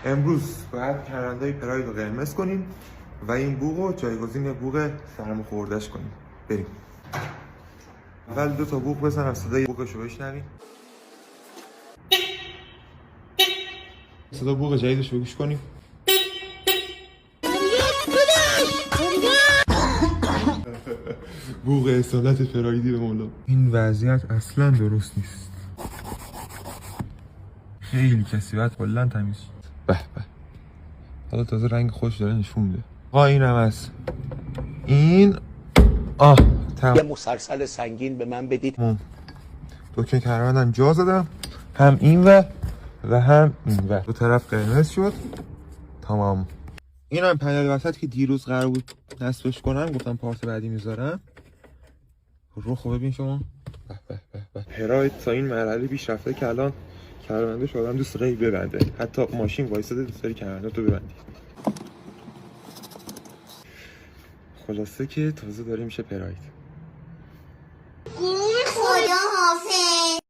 امروز باید کرنده‌ی پراید رو قرمز کنیم و این بوق رو جایگزین بوق سرماخورده‌اش کنیم. بریم. اول 2 تا بوق بزنم صدای بوقش رو بشنویم. صدا بوق جدیدش رو گوش کنیم. بوق اصالت پرایدی به مولا. این وضعیت اصلا درست نیست. خیلی کثیفت کلا تمیز شد. به به. حالا تازه رنگ خوش داره نشون میده. آقا اینم هست. این یه مسلسل سنگین به من بدید. دکمه کمربندم جا زدم، هم این و هم این دو طرف قرمز شد. تمام. این هم پنل وسط که دیروز قرار بود نصبش کنم، گفتم پارت بعدی میذارم. رو خوب ببین شما. به به به. پراید تا این مرحله پیش رفته که الان کمربندش آدم دوست داره ببنده، حتی ماشین وایساده دوست داری کمربندتو ببندی. خلاصه که تازه داره میشه پراید. خدا حافظ.